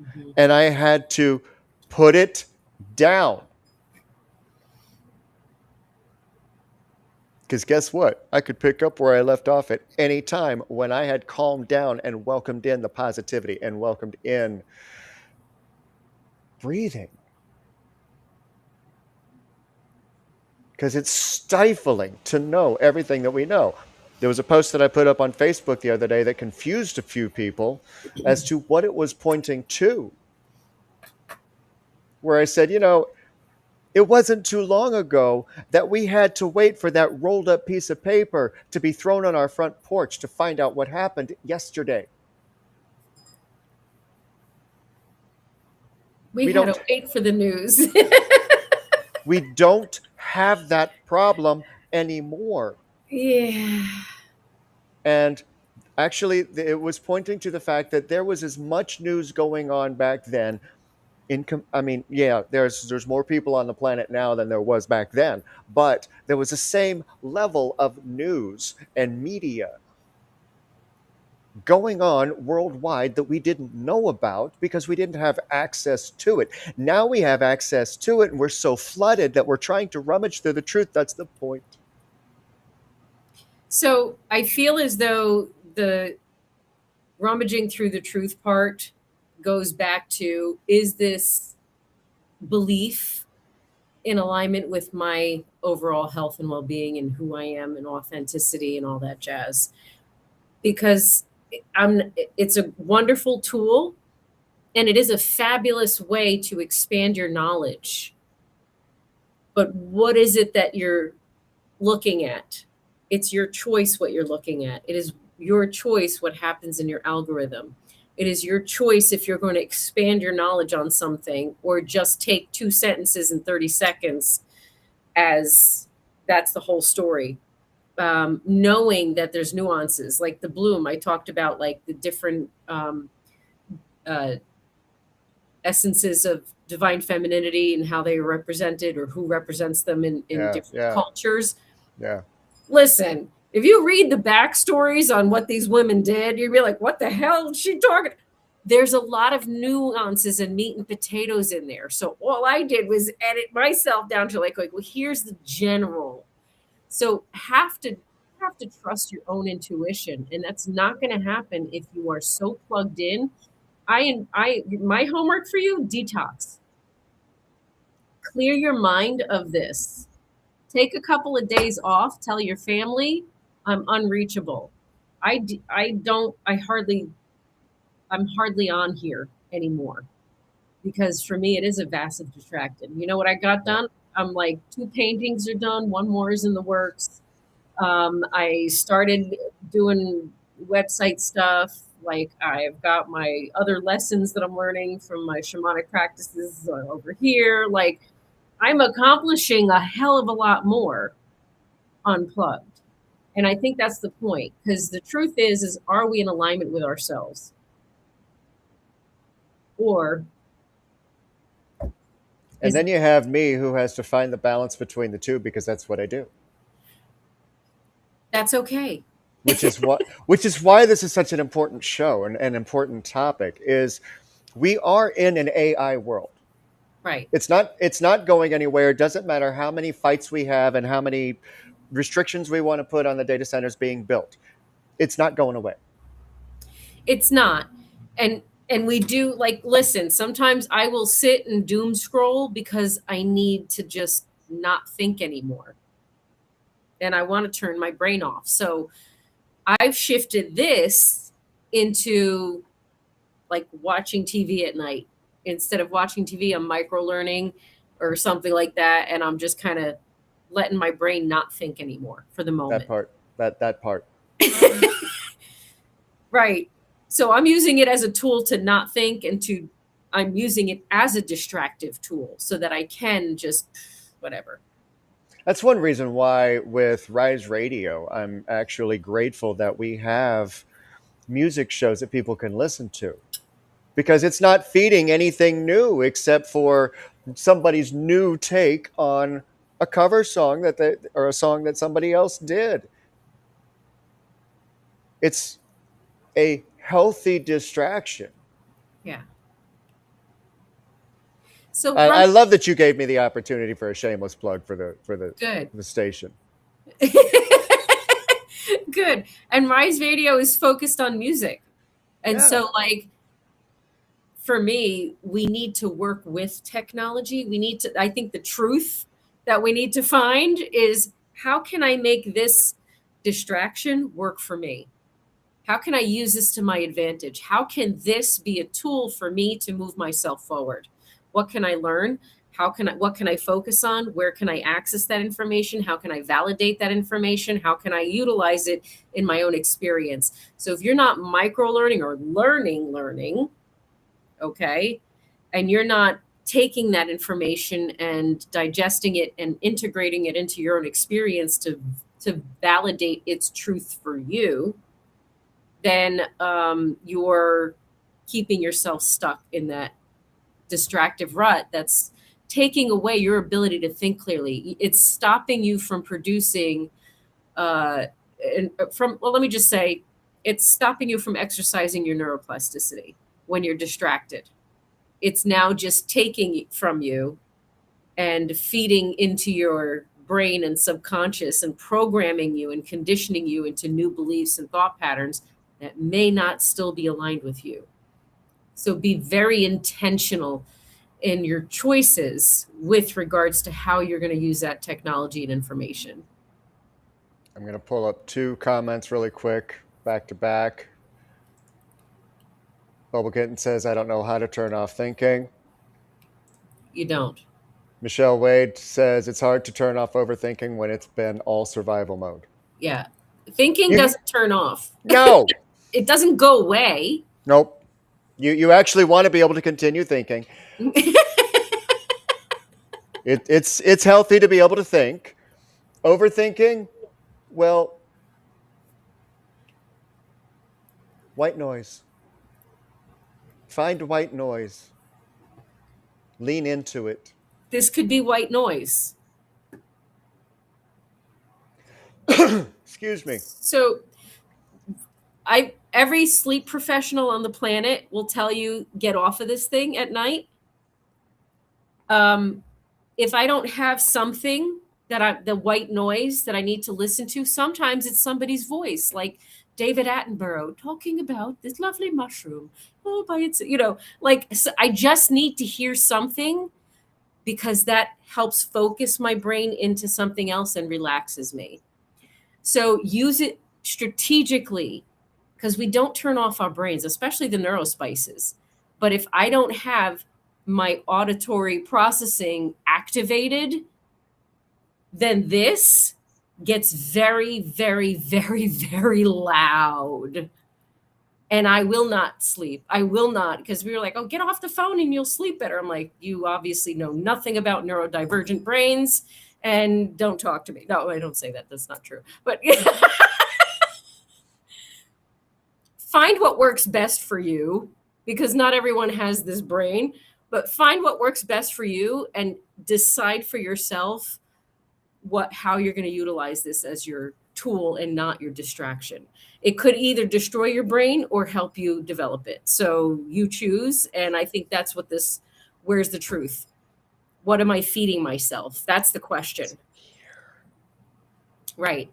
Mm-hmm. And I had to put it down. Because guess what? I could pick up where I left off at any time when I had calmed down and welcomed in the positivity and welcomed in breathing. Because it's stifling to know everything that we know. There was a post that I put up on Facebook the other day that confused a few people as to what it was pointing to. Where I said, it wasn't too long ago that we had to wait for that rolled up piece of paper to be thrown on our front porch to find out what happened yesterday. We had to wait for the news. We don't have that problem anymore. Yeah. And actually, it was pointing to the fact that there was as much news going on back then. I mean, yeah, there's more people on the planet now than there was back then, but there was the same level of news and media going on worldwide that we didn't know about because we didn't have access to it. Now we have access to it, and we're so flooded that we're trying to rummage through the truth. That's the point. So I feel as though the rummaging through the truth part goes back to, is this belief in alignment with my overall health and well-being and who I am and authenticity and all that jazz? Because it's a wonderful tool, and it is a fabulous way to expand your knowledge. But what is it that you're looking at? It's your choice what you're looking at. It is your choice what happens in your algorithm. It is your choice if you're going to expand your knowledge on something or just take 2 sentences in 30 seconds as that's the whole story. Knowing that there's nuances, like the bloom, I talked about, like the different essences of divine femininity and how they are represented or who represents them in different cultures. Yeah. Listen, if you read the backstories on what these women did, you'd be like, what the hell is she talking? There's a lot of nuances and meat and potatoes in there. So all I did was edit myself down to like, well, here's the general. So have to trust your own intuition, and that's not going to happen if you are so plugged in. My homework for you: detox. Clear your mind of this. Take a couple of days off. Tell your family I'm unreachable. I'm hardly on here anymore, because for me it is a vast distracted. You know what I got done? I'm like 2 paintings are done. 1 more is in the works. I started doing website stuff. Like, I've got my other lessons that I'm learning from my shamanic practices over here. Like, I'm accomplishing a hell of a lot more unplugged. And I think that's the point, because the truth is are we in alignment with ourselves? Or And then you have me, who has to find the balance between the two, because that's what I do. That's okay. Which is why this is such an important show and an important topic. Is we are in an AI world. Right. It's not going anywhere. It doesn't matter how many fights we have and how many restrictions we want to put on the data centers being built. It's not going away. It's not. And we do, like, listen, sometimes I will sit and doom scroll because I need to just not think anymore. And I want to turn my brain off. So I've shifted this into like watching TV at night. Instead of watching TV, I'm micro learning or something like that. And I'm just kind of letting my brain not think anymore for the moment. That part. Right. So I'm using it as a tool to not think, and I'm using it as a distractive tool so that I can just whatever. That's one reason why with Rise Radio, I'm actually grateful that we have music shows that people can listen to, because it's not feeding anything new except for somebody's new take on a cover song or a song that somebody else did. It's a healthy distraction. Yeah. So I love that you gave me the opportunity for a shameless plug for the station. Good. And Rise Radio is focused on music. And so, like, for me, we need to work with technology. I think the truth that we need to find is, how can I make this distraction work for me? How can I use this to my advantage? How can this be a tool for me to move myself forward? What can I learn? What can I focus on? Where can I access that information? How can I validate that information? How can I utilize it in my own experience? So if you're not micro learning or learning, okay, and you're not taking that information and digesting it and integrating it into your own experience to validate its truth for you, then you're keeping yourself stuck in that distractive rut that's taking away your ability to think clearly. It's stopping you from producing let me just say, it's stopping you from exercising your neuroplasticity when you're distracted. It's now just taking it from you and feeding into your brain and subconscious and programming you and conditioning you into new beliefs and thought patterns that may not still be aligned with you. So be very intentional in your choices with regards to how you're going to use that technology and information. I'm going to pull up 2 comments really quick, back to back. Bubble Kitten says, I don't know how to turn off thinking. You don't. Michelle Wade says, it's hard to turn off overthinking when it's been all survival mode. Yeah. Thinking doesn't turn off. No. It doesn't go away. Nope. You actually want to be able to continue thinking. It's healthy to be able to think. Overthinking, well, white noise. Find white noise. Lean into it. This could be white noise. Excuse me. So every sleep professional on the planet will tell you get off of this thing at night. If I don't have something the white noise that I need to listen to, sometimes it's somebody's voice, like David Attenborough talking about this lovely mushroom. Oh, by its, so I just need to hear something because that helps focus my brain into something else and relaxes me. So use it strategically, because we don't turn off our brains, especially the neurospices. But if I don't have my auditory processing activated, then this gets very, very, very, very loud. And I will not sleep. I will not, because we were like, oh, get off the phone and you'll sleep better. I'm like, you obviously know nothing about neurodivergent brains and don't talk to me. No, I don't say that. That's not true. But find what works best for you, because not everyone has this brain, but find what works best for you and decide for yourself how you're going to utilize this as your tool and not your distraction. It could either destroy your brain or help you develop it. So you choose. And I think that's where's the truth? What am I feeding myself? That's the question. Right.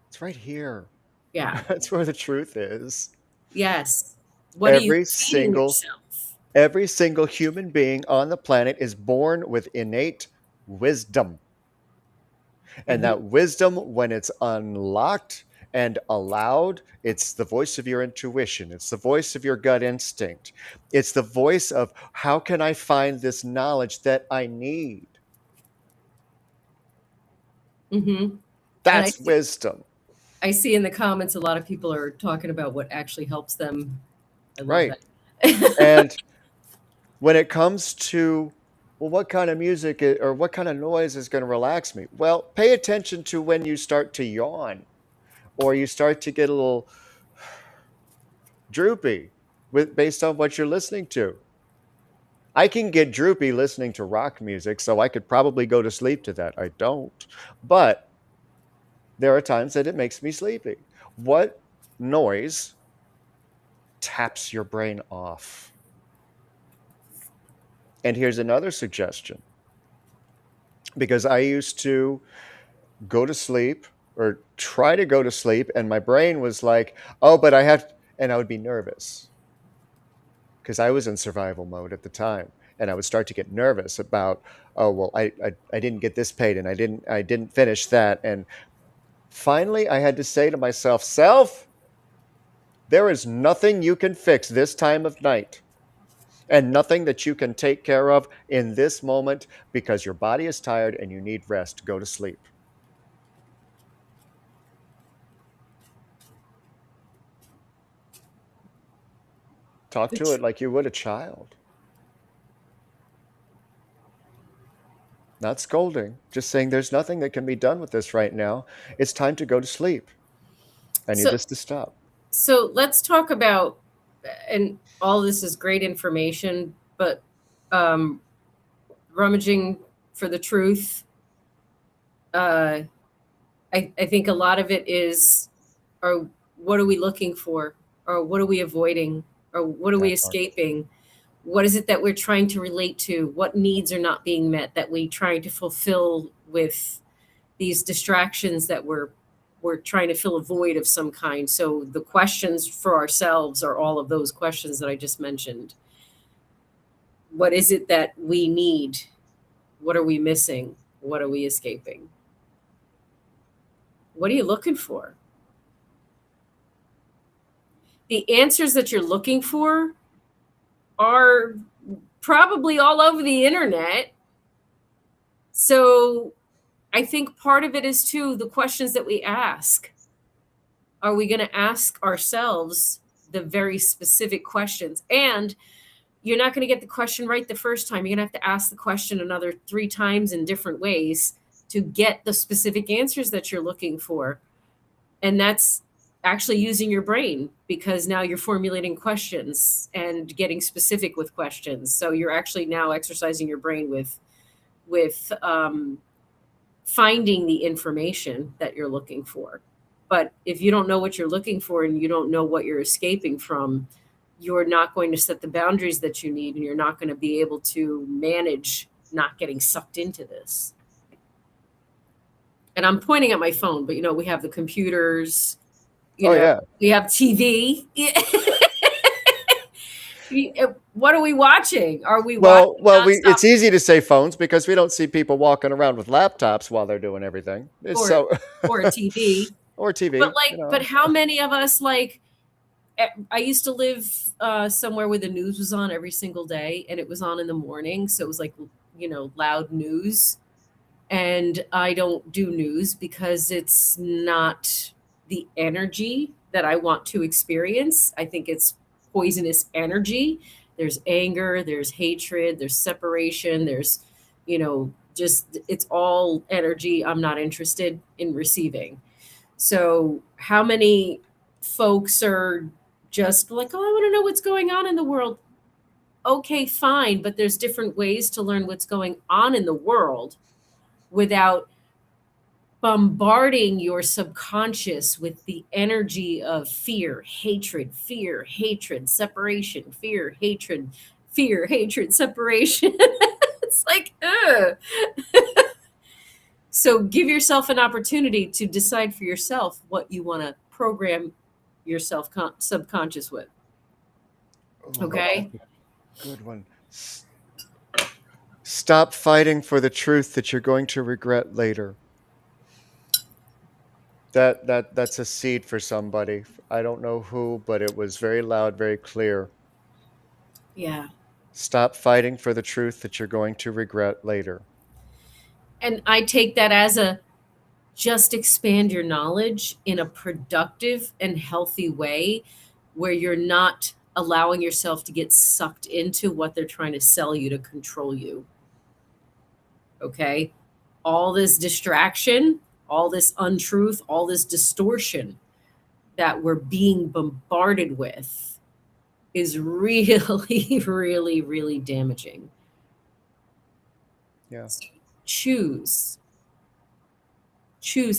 It's right here. Yeah. That's where the truth is. Yes. What are you feeding yourself? Every single human being on the planet is born with innate wisdom. And that wisdom, when it's unlocked and allowed, it's the voice of your intuition. It's the voice of your gut instinct. It's the voice of, how can I find this knowledge that I need? Mm-hmm. That's wisdom. I see in the comments a lot of people are talking about what actually helps them. Right. And when it comes to, well, what kind of music or what kind of noise is going to relax me? Well, pay attention to when you start to yawn or you start to get a little droopy based on what you're listening to. I can get droopy listening to rock music, so I could probably go to sleep to that. I don't. But there are times that it makes me sleepy. What noise taps your brain off? And here's another suggestion. Because I used to go to sleep or try to go to sleep, and my brain was like, oh, but I have, and I would be nervous. Because I was in survival mode at the time. And I would start to get nervous about, oh, well, I didn't get this paid, and I didn't finish that. And finally, I had to say to myself, self, there is nothing you can fix this time of night. And nothing that you can take care of in this moment, because your body is tired and you need rest. Go to sleep. Talk to it like you would a child. Not scolding, just saying there's nothing that can be done with this right now. It's time to go to sleep. I need this to stop. So let's talk about, and all this is great information, but um, rummaging for the truth. I think a lot of it is, or what are we looking for? Or what are we avoiding? Or what are we That part. escaping? What is it that we're trying to relate to? What needs are not being met that we try to fulfill with these distractions that we're trying to fill a void of some kind? So the questions for ourselves are all of those questions that I just mentioned. What is it that we need? What are we missing? What are we escaping? What are you looking for? The answers that you're looking for are probably all over the internet. So I think part of it is too the questions that we ask. Are we going to ask ourselves the very specific questions? And you're not going to get the question right the first time. You're going to have to ask the question another 3 times in different ways to get the specific answers that you're looking for. And that's actually using your brain, because now you're formulating questions and getting specific with questions. So you're actually now exercising your brain with finding the information that you're looking for. But if you don't know what you're looking for and you don't know what you're escaping from, you're not going to set the boundaries that you need, and you're not going to be able to manage not getting sucked into this. And I'm pointing at my phone, but we have the computers, Yeah. we have TV. What are we watching? Are we Well, watching nonstop? it's easy to say phones because we don't see people walking around with laptops while they're doing everything. It's or a TV. or TV. But how many of us, like, I used to live somewhere where the news was on every single day, and it was on in the morning. So it was like, loud news. And I don't do news because it's not the energy that I want to experience. I think it's poisonous energy. There's anger, there's hatred, there's separation, there's, just it's all energy I'm not interested in receiving. So, how many folks are just like, oh, I want to know what's going on in the world? Okay, fine, but there's different ways to learn what's going on in the world without bombarding your subconscious with the energy of fear, hatred, separation, fear, hatred, separation. It's like, ugh. So give yourself an opportunity to decide for yourself what you want to program yourself subconscious with. Okay? Good one. Stop fighting for the truth that you're going to regret later. That's a seed for somebody. I don't know who, but it was very loud, very clear. Yeah. Stop fighting for the truth that you're going to regret later. And I take that as just expand your knowledge in a productive and healthy way where you're not allowing yourself to get sucked into what they're trying to sell you to control you. Okay? All this distraction, all this untruth, all this distortion that we're being bombarded with is really, really, really damaging. Yeah. Choose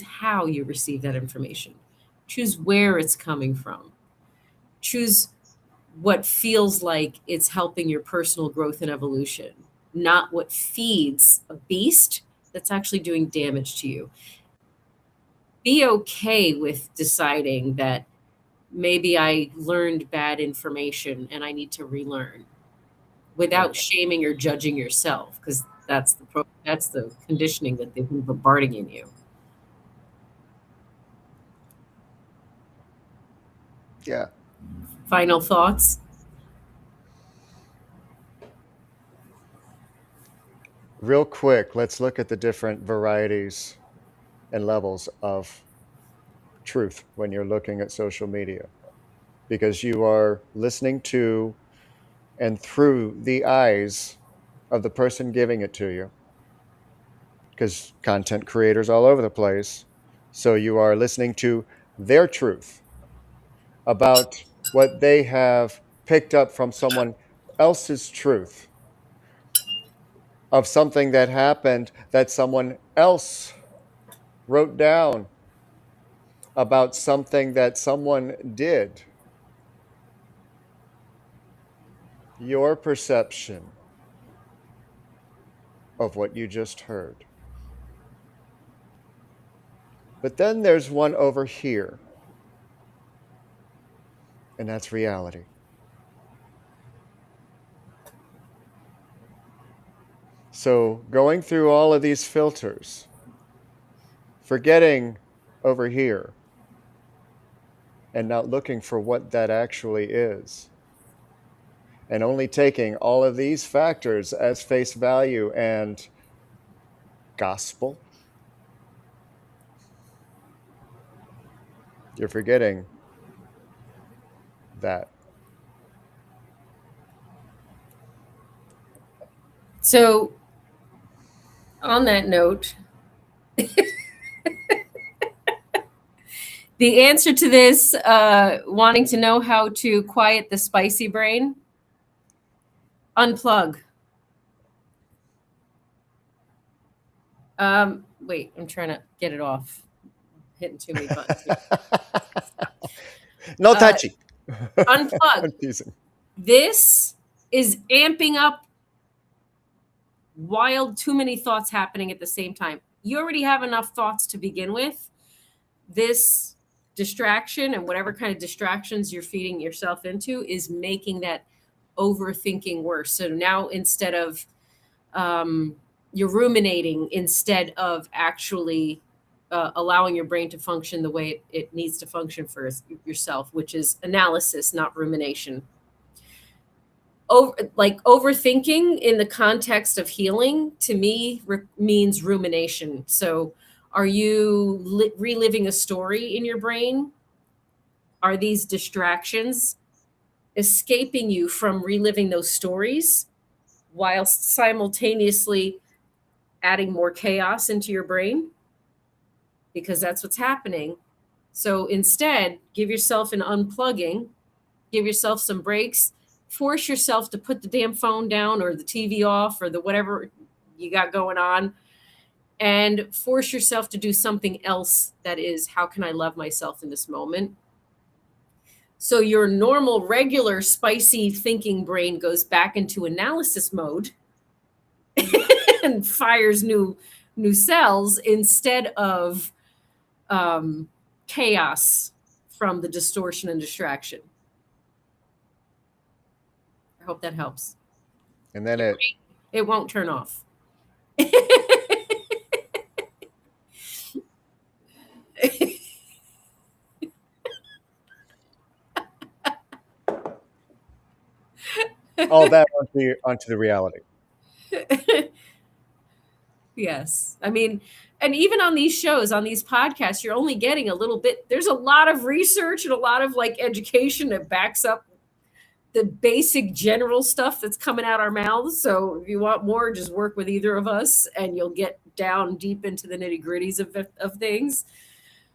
how you receive that information. Choose where it's coming from. Choose what feels like it's helping your personal growth and evolution, not what feeds a beast that's actually doing damage to you. Be okay with deciding that maybe I learned bad information and I need to relearn without shaming or judging yourself, because that's the conditioning that they've been bombarding in you. Yeah. Final thoughts? Real quick, let's look at the different varieties and levels of truth when you're looking at social media, because you are listening to and through the eyes of the person giving it to you, because content creators all over the place. So you are listening to their truth. about what they have picked up from someone else's truth of something that happened that someone else wrote down about something that someone did. Your perception of what you just heard. But then there's one over here, and that's reality. So going through all of these filters, forgetting over here, and not looking for what that actually is, and only taking all of these factors as face value and gospel, you're forgetting that. So, on that note, the answer to this, wanting to know how to quiet the spicy brain, unplug. Wait, I'm trying to get it off. Hitting too many buttons here. No touchy. Unplug. Confusing. This is amping up wild, too many thoughts happening at the same time. You already have enough thoughts to begin with. This distraction and whatever kind of distractions you're feeding yourself into is making that overthinking worse. So now instead of you're ruminating instead of actually allowing your brain to function the way it needs to function for yourself, which is analysis, not rumination. Overthinking in the context of healing to me means rumination. So are you reliving a story in your brain? Are these distractions escaping you from reliving those stories whilst simultaneously adding more chaos into your brain? Because that's what's happening. So instead, give yourself an unplugging, give yourself some breaks, force yourself to put the damn phone down or the TV off or the whatever you got going on, and force yourself to do something else that is, how can I love myself in this moment? So your normal, regular, spicy thinking brain goes back into analysis mode and fires new cells instead of chaos from the distortion and distraction. I hope that helps. And then it won't turn off. all that onto the reality. Yes. I mean, and even on these shows, on these podcasts, you're only getting a little bit. There's a lot of research and a lot of like education that backs up the basic general stuff that's coming out our mouths. So if you want more, just work with either of us and you'll get down deep into the nitty gritties of things.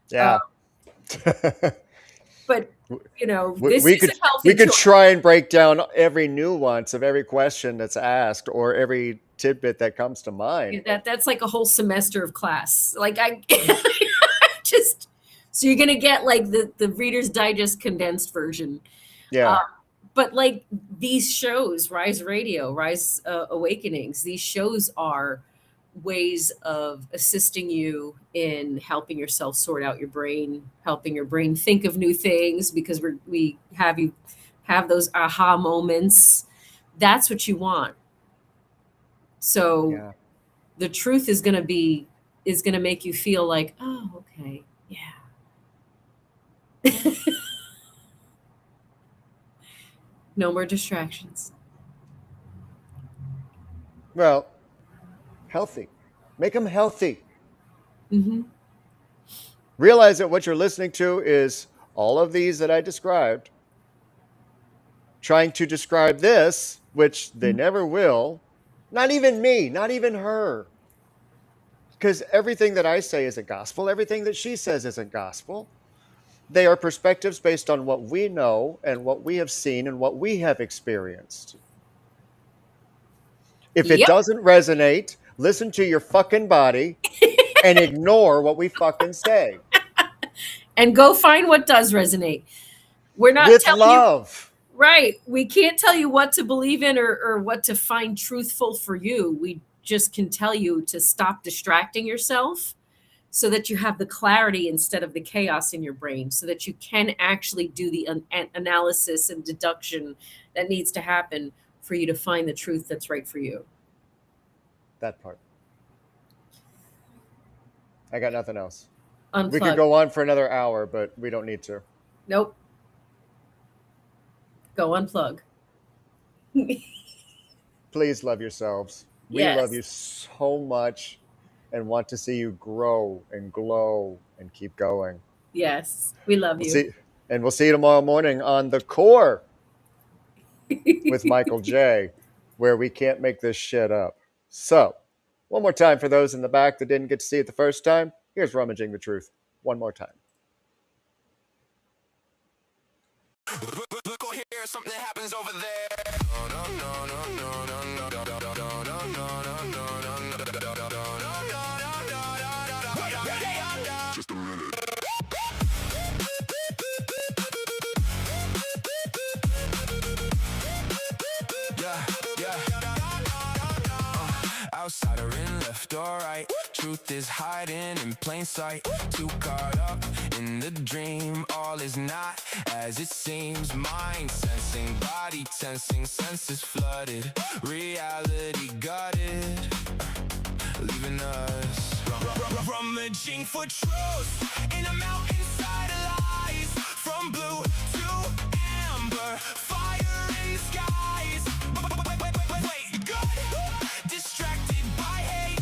Yeah. But you know, we could try and break down every nuance of every question that's asked or every tidbit that comes to mind. That's like a whole semester of class. Like I just, so you're gonna get like the Reader's Digest condensed version. Yeah. But like these shows, Rise Radio, Rise Awakenings, these shows are ways of assisting you in helping yourself sort out your brain, helping your brain think of new things, because we have you have those aha moments. That's what you want. So the truth is going to make you feel like, oh, okay, yeah. No more distractions. Well, healthy. Make them healthy. Mm-hmm. Realize that what you're listening to is all of these that I described, trying to describe this, which they never will. Not even me, not even her. Because everything that I say isn't gospel. Everything that she says isn't gospel. They are perspectives based on what we know and what we have seen and what we have experienced. If it Yep. doesn't resonate, listen to your fucking body and ignore what we fucking say. And go find what does resonate. We're not With telling love. you, right? We can't tell you what to believe in or what to find truthful for you. We just can tell you to stop distracting yourself so that you have the clarity instead of the chaos in your brain, so that you can actually do the analysis and deduction that needs to happen for you to find the truth that's right for you. That part. I got nothing else. Unplug. We could go on for another hour, but we don't need to. Nope. Go unplug. Please love yourselves. We Yes. love you so much and want to see you grow and glow and keep going. Yes, we love you. We'll see you tomorrow morning on The Core with Michael J, where we can't make this shit up. So, one more time for those in the back that didn't get to see it the first time, here's Rummaging the Truth. One more time. Look over here, something happens over there. Just a minute. Outsider in left or right, truth is hiding in plain sight. Too caught up in the dream, all is not as it seems. Mind sensing, body tensing, senses flooded, reality gutted, leaving us rummaging for truth in a mountainside of lies. From blue to amber, fire in the skies. Wait, good. Distracted by hate,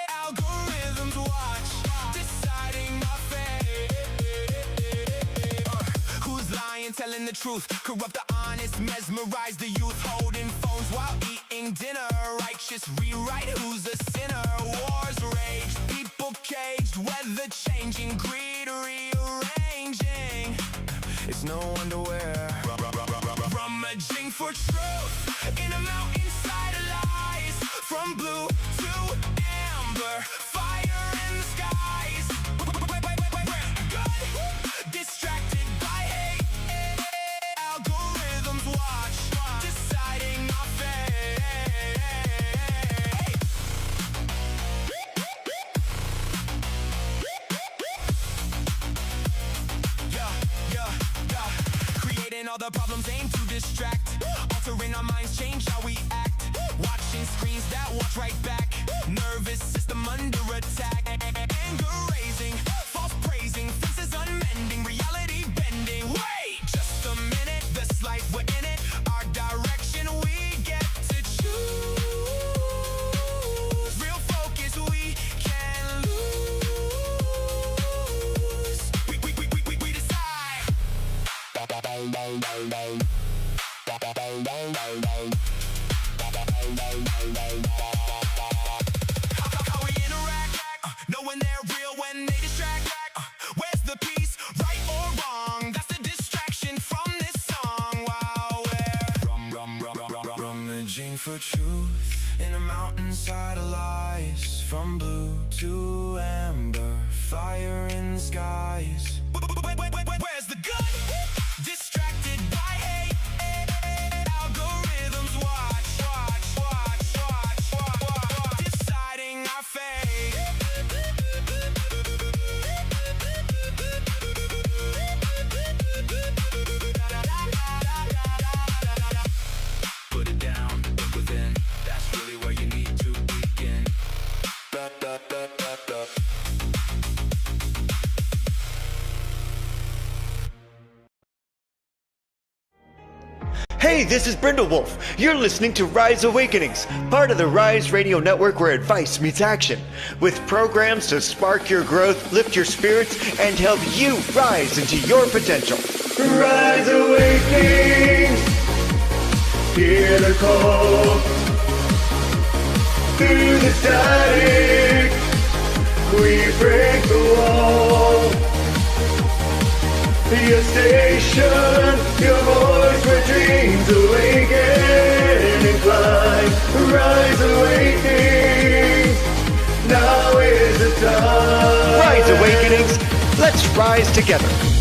algorithms watch, deciding my fate. Who's lying, telling the truth? Corrupt the honest, mesmerize the youth. Holding phones while eating dinner. Righteous rewrite, who's a sinner? Wars rage, people caged, weather changing, greed rearranging. It's no wonder we're rummaging for truth in a mountainside of lies. From blue to amber, fire in the skies. Good. Distracted by hate, algorithms watch, deciding our fate. Creating all the problems aimed to distract, altering our minds, change how we act. Watching screens that watch right back, nervous system under attack. Anger raising, false praising, faces unmending, reality bending. Wait, just a minute, this life we're in it, our direction we get to choose. Real focus we can lose. We decide. How we interact, knowing they're real when they distract. Where's the peace, right or wrong? That's the distraction from this song. While we're rummaging for truth in a mountainside of lies. From blue to amber, fire in the skies. Where's the good? Distracted by hate, algorithms watch, deciding our fate. Put it down, look within. That's really where you need to begin. Hey, this is Brindlewolf. You're listening to Rise Awakenings, part of the Rise Radio Network where advice meets action, with programs to spark your growth, lift your spirits, and help you rise into your potential. Rise Awakenings! Hear the call. Through the static, we break the wall. Your station, your voice where dreams awaken and climb. Rise Awakenings, now is the time. Rise Awakenings, let's rise together.